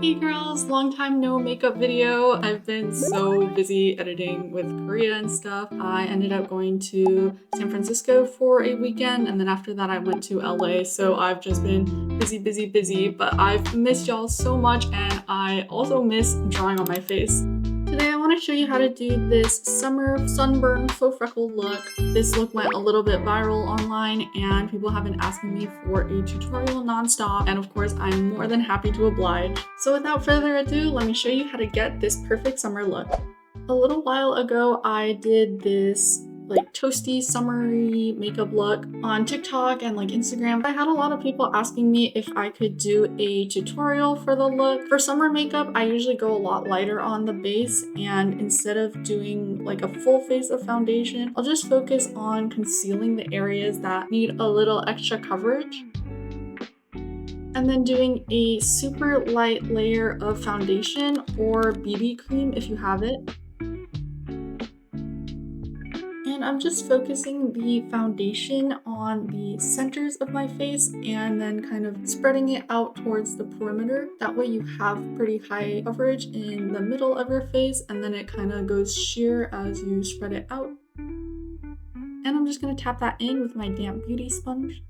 Hey girls, long time no makeup video. I've been so busy editing with Korea and stuff. I ended up going to San Francisco for a weekend, and then after that I went to LA, so I've just been busy, but I've missed y'all so much, and I also miss drawing on my face. Today I want to show you how to do this summer sunburn faux freckle look. This look went a little bit viral online and people have been asking me for a tutorial nonstop, and of course I'm more than happy to oblige. So without further ado, let me show you how to get this perfect summer look. A little while ago I did this toasty summery makeup look on TikTok and Instagram. I had a lot of people asking me if I could do a tutorial for the look. For summer makeup, I usually go a lot lighter on the base, and instead of doing a full face of foundation, I'll just focus on concealing the areas that need a little extra coverage. And then doing a super light layer of foundation or BB cream if you have it. And I'm just focusing the foundation on the centers of my face and then kind of spreading it out towards the perimeter. That way you have pretty high coverage in the middle of your face, and then it kind of goes sheer as you spread it out. And I'm just going to tap that in with my damp beauty sponge.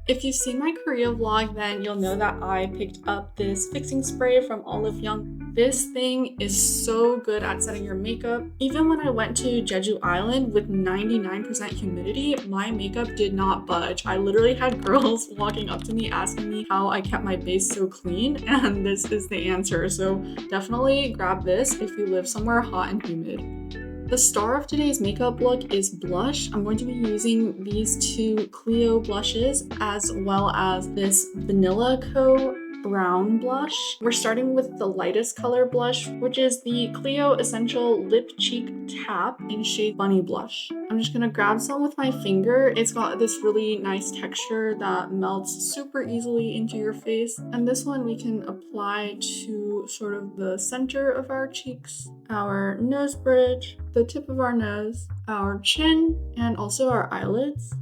If you've seen my Korea vlog, then you'll know that I picked up this fixing spray from Olive Young. This thing is so good at setting your makeup. Even when I went to Jeju Island with 99% humidity, my makeup did not budge. I literally had girls walking up to me asking me how I kept my base so clean, and this is the answer. So definitely grab this if you live somewhere hot and humid. The star of today's makeup look is blush. I'm going to be using these two CLIO blushes as well as this 𝙿𝚁𝙾𝙳𝚃 brown blush. We're starting with the lightest color blush, which is the CLIO Essential Lipcheek Tap in shade Bunny Blush. I'm just gonna grab some with my finger. It's got this really nice texture that melts super easily into your face. And this one we can apply to sort of the center of our cheeks, our nose bridge, the tip of our nose, our chin, and also our eyelids.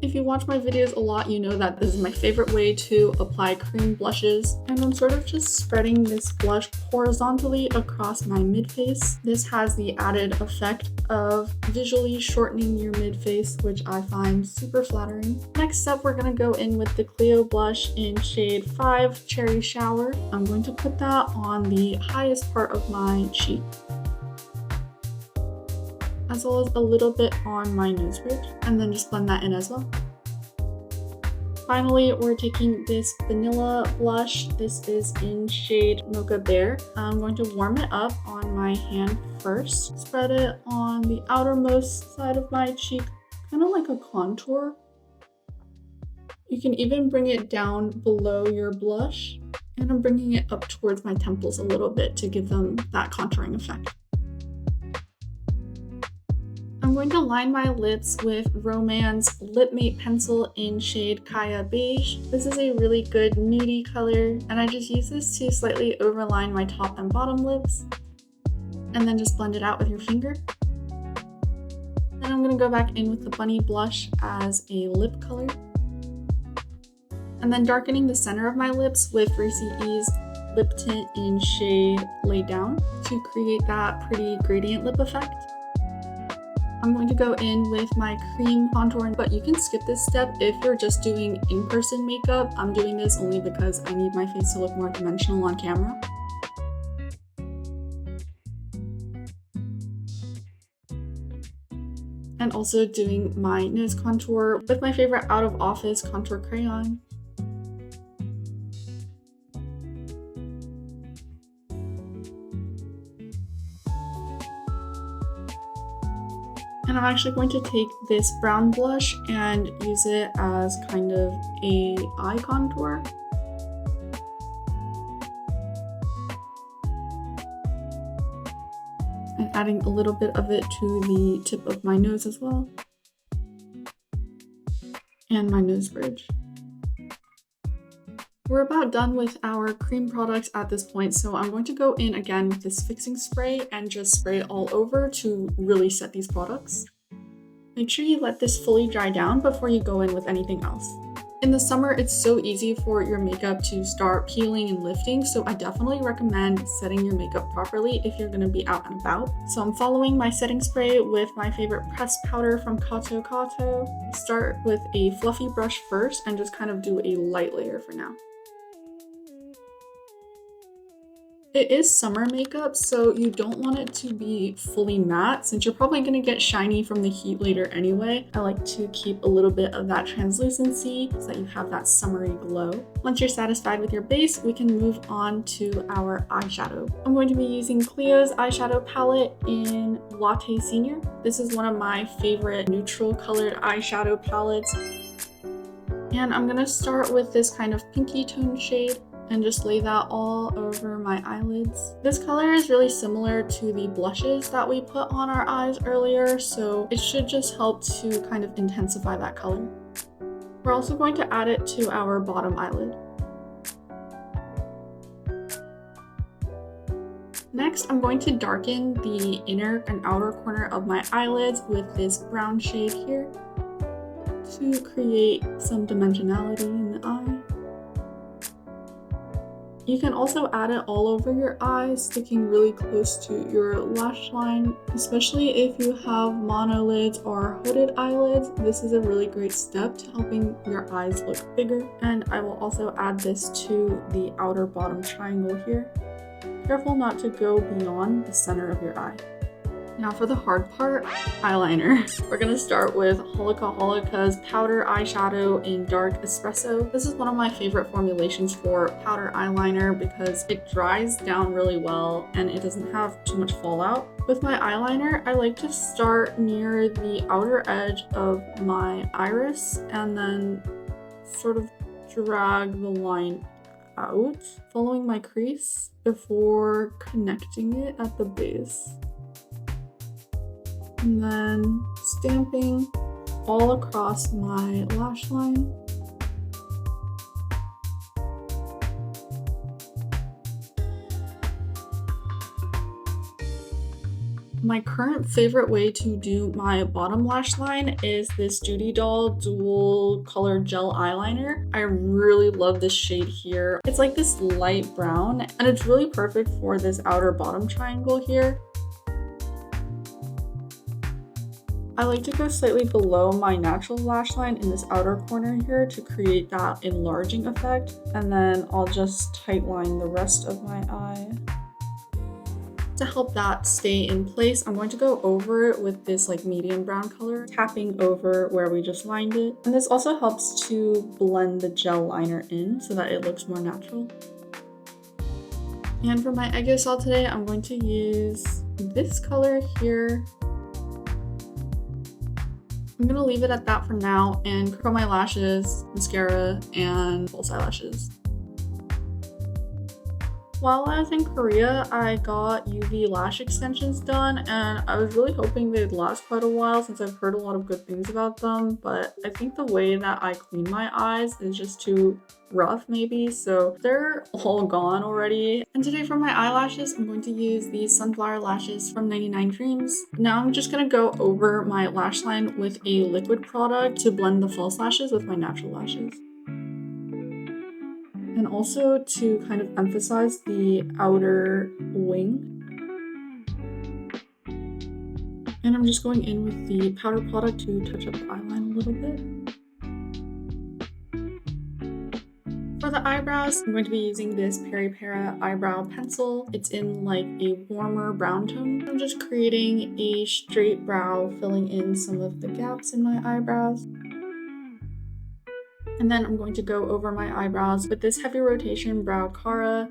If you watch my videos a lot, you know that this is my favorite way to apply cream blushes. And I'm sort of just spreading this blush horizontally across my mid-face. This has the added effect of visually shortening your mid-face, which I find super flattering. Next up, we're going to go in with the CLIO blush in shade 5 Cherry Shower. I'm going to put that on the highest part of my cheek, as well as a little bit on my nose bridge, and then just blend that in as well. Finally, we're taking this vanilla blush. This is in shade Mocha Bear. I'm going to warm it up on my hand first. Spread it on the outermost side of my cheek, kind of like a contour. You can even bring it down below your blush, and I'm bringing it up towards my temples a little bit to give them that contouring effect. I'm going to line my lips with rom&nd's Lip Mate pencil in shade Kaya Beige. This is a really good nudie color, and I just use this to slightly overline my top and bottom lips, and then just blend it out with your finger. Then I'm going to go back in with the Bunny blush as a lip color, and then darkening the center of my lips with Reese E's lip tint in shade Lay Down to create that pretty gradient lip effect. I'm going to go in with my cream contour, but you can skip this step if you're just doing in-person makeup. I'm doing this only because I need my face to look more dimensional on camera. And also doing my nose contour with my favorite out of office contour crayon. And I'm actually going to take this brown blush and use it as kind of a eye contour. And adding a little bit of it to the tip of my nose as well. And my nose bridge. We're about done with our cream products at this point, so I'm going to go in again with this fixing spray and just spray it all over to really set these products. Make sure you let this fully dry down before you go in with anything else. In the summer, it's so easy for your makeup to start peeling and lifting, so I definitely recommend setting your makeup properly if you're going to be out and about. So I'm following my setting spray with my favorite pressed powder from 𝙿𝚃𝚾𝚾𝚗. Start with a fluffy brush first and just kind of do a light layer for now. It is summer makeup, so you don't want it to be fully matte since you're probably going to get shiny from the heat later anyway. I like to keep a little bit of that translucency so that you have that summery glow. Once you're satisfied with your base, we can move on to our eyeshadow. I'm going to be using CLIO's eyeshadow palette in 𝙿𝚃𝚾𝚗𝚗𝚗. This is one of my favorite neutral colored eyeshadow palettes. And I'm going to start with this kind of pinky tone shade and just lay that all over my eyelids. This color is really similar to the blushes that we put on our eyes earlier, so it should just help to kind of intensify that color. We're also going to add it to our bottom eyelid. Next, I'm going to darken the inner and outer corner of my eyelids with this brown shade here to create some dimensionality in the eye. You can also add it all over your eyes, sticking really close to your lash line. Especially if you have monolids or hooded eyelids, this is a really great step to helping your eyes look bigger. And I will also add this to the outer bottom triangle here. Careful not to go beyond the center of your eye. Now for the hard part, eyeliner. We're gonna start with 𝙿𝚃𝚾𝚗𝚗𝚗's powder eyeshadow in dark espresso. This is one of my favorite formulations for powder eyeliner because it dries down really well and it doesn't have too much fallout. With my eyeliner, I like to start near the outer edge of my iris and then sort of drag the line out, following my crease before connecting it at the base. And then stamping all across my lash line. My current favorite way to do my bottom lash line is this Judy Doll dual color gel eyeliner. I really love this shade here. It's like this light brown and it's really perfect for this outer bottom triangle here. I like to go slightly below my natural lash line in this outer corner here to create that enlarging effect, and then I'll just tightline the rest of my eye. To help that stay in place, I'm going to go over it with this like medium brown color, tapping over where we just lined it. And this also helps to blend the gel liner in so that it looks more natural. And for my exude today, I'm going to use this color here. I'm gonna leave it at that for now and curl my lashes, mascara, and false eyelashes. While I was in Korea, I got UV lash extensions done and I was really hoping they'd last quite a while since I've heard a lot of good things about them, but I think the way that I clean my eyes is just too rough maybe, so they're all gone already. And today for my eyelashes, I'm going to use these sunflower lashes from 99 Dreams. Now I'm just gonna go over my lash line with a liquid product to blend the false lashes with my natural lashes. And also to kind of emphasize the outer wing. And I'm just going in with the powder product to touch up the eyeline a little bit. For the eyebrows, I'm going to be using this bareMinerals eyebrow pencil. It's in like a warmer brown tone. I'm just creating a straight brow, filling in some of the gaps in my eyebrows. And then I'm going to go over my eyebrows with this heavy rotation brow Cara.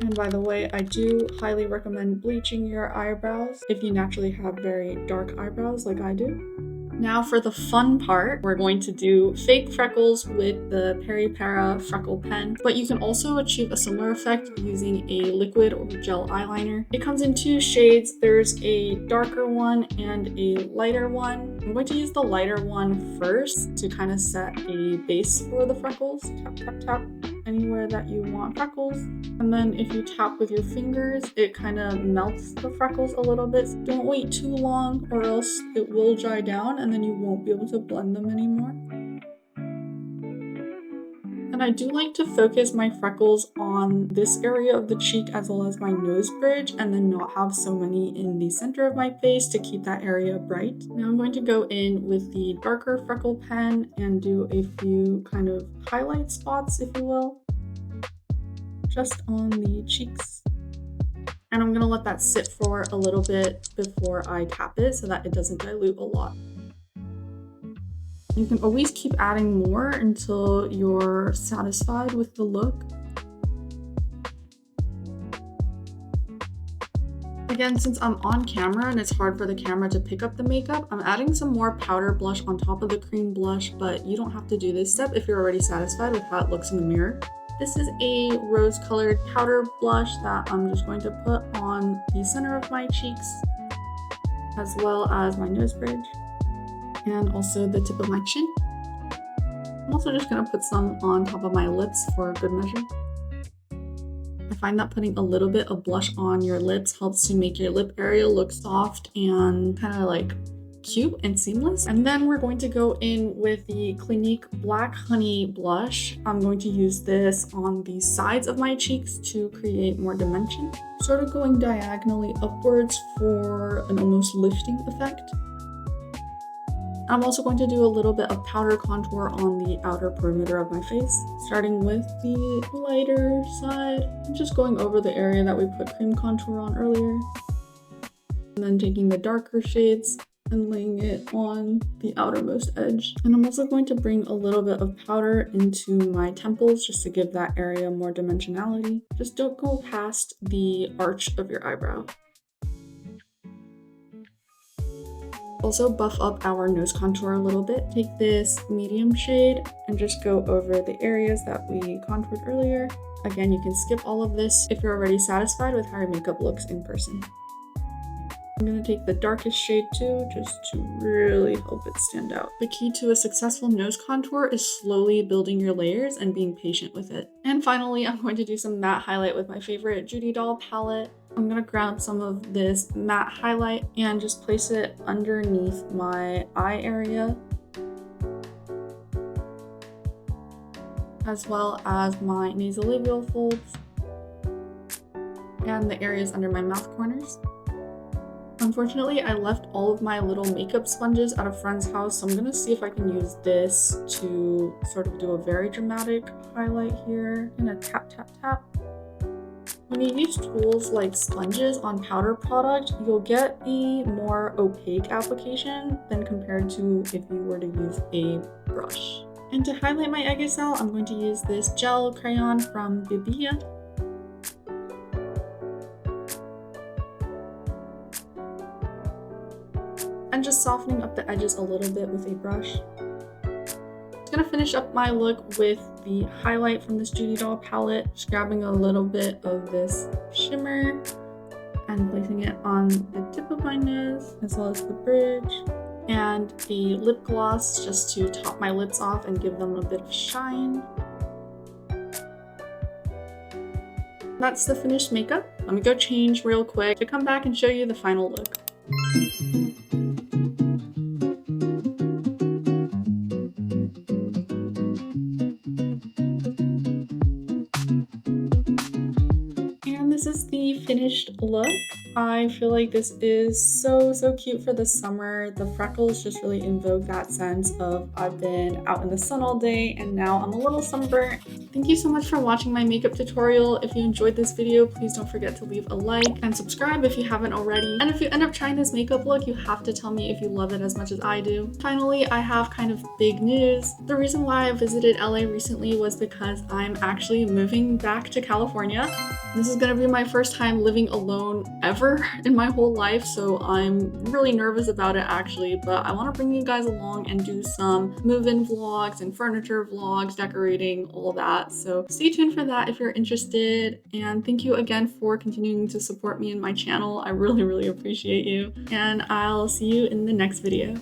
And by the way, I do highly recommend bleaching your eyebrows if you naturally have very dark eyebrows like I do. Now for the fun part, we're going to do fake freckles with the bareMinerals freckle pen, but you can also achieve a similar effect using a liquid or gel eyeliner. It comes in two shades. There's a darker one and a lighter one. I'm going to use the lighter one first to kind of set a base for the freckles. Tap, tap, tap anywhere that you want freckles. And then if you tap with your fingers, it kind of melts the freckles a little bit. Don't wait too long or else it will dry down and then you won't be able to blend them anymore. And I do like to focus my freckles on this area of the cheek as well as my nose bridge, and then not have so many in the center of my face to keep that area bright. Now I'm going to go in with the darker freckle pen and do a few kind of highlight spots, if you will, just on the cheeks. And I'm gonna let that sit for a little bit before I tap it so that it doesn't dilute a lot. You can always keep adding more until you're satisfied with the look. Again, since I'm on camera and it's hard for the camera to pick up the makeup, I'm adding some more powder blush on top of the cream blush, but you don't have to do this step if you're already satisfied with how it looks in the mirror. This is a rose-colored powder blush that I'm just going to put on the center of my cheeks, as well as my nose bridge, and also the tip of my chin. I'm also just going to put some on top of my lips for good measure. I find that putting a little bit of blush on your lips helps to make your lip area look soft and kind of like cute and seamless. And then we're going to go in with the Clinique Black Honey blush. I'm going to use this on the sides of my cheeks to create more dimension, sort of going diagonally upwards for an almost lifting effect. I'm also going to do a little bit of powder contour on the outer perimeter of my face, starting with the lighter side. I'm just going over the area that we put cream contour on earlier, and then taking the darker shades and laying it on the outermost edge. And I'm also going to bring a little bit of powder into my temples just to give that area more dimensionality. Just don't go past the arch of your eyebrow. Also buff up our nose contour a little bit. Take this medium shade and just go over the areas that we contoured earlier. Again, you can skip all of this if you're already satisfied with how your makeup looks in person. I'm going to take the darkest shade too, just to really help it stand out. The key to a successful nose contour is slowly building your layers and being patient with it. And finally, I'm going to do some matte highlight with my favorite Judy Doll palette. I'm going to grab some of this matte highlight and just place it underneath my eye area, as well as my nasolabial folds and the areas under my mouth corners. Unfortunately, I left all of my little makeup sponges at a friend's house, so I'm gonna see if I can use this to sort of do a very dramatic highlight here. I'm gonna tap, tap, tap. When you use tools like sponges on powder product, you'll get a more opaque application than compared to if you were to use a brush. And to highlight my 𝙿𝚁𝚾, I'm going to use this gel crayon from Beige. And just softening up the edges a little bit with a brush. I'm gonna finish up my look with the highlight from this Judy Doll palette, just grabbing a little bit of this shimmer and placing it on the tip of my nose as well as the bridge, and a lip gloss just to top my lips off and give them a bit of shine. That's the finished makeup. Let me go change real quick to come back and show you the final look. This is the finished look. I feel like this is so cute for the summer. The freckles just really invoke that sense of I've been out in the sun all day and now I'm a little sunburnt. Thank you so much for watching my makeup tutorial. If you enjoyed this video, please don't forget to leave a like and subscribe if you haven't already. And if you end up trying this makeup look, you have to tell me if you love it as much as I do. Finally, I have kind of big news. The reason why I visited LA recently was because I'm actually moving back to California. This is gonna be my first time living alone ever in my whole life, so I'm really nervous about it actually, but I want to bring you guys along and do some move-in vlogs and furniture vlogs, decorating, all that. So stay tuned for that if you're interested, and thank you again for continuing to support me in my channel. I really appreciate you, and I'll see you in the next video.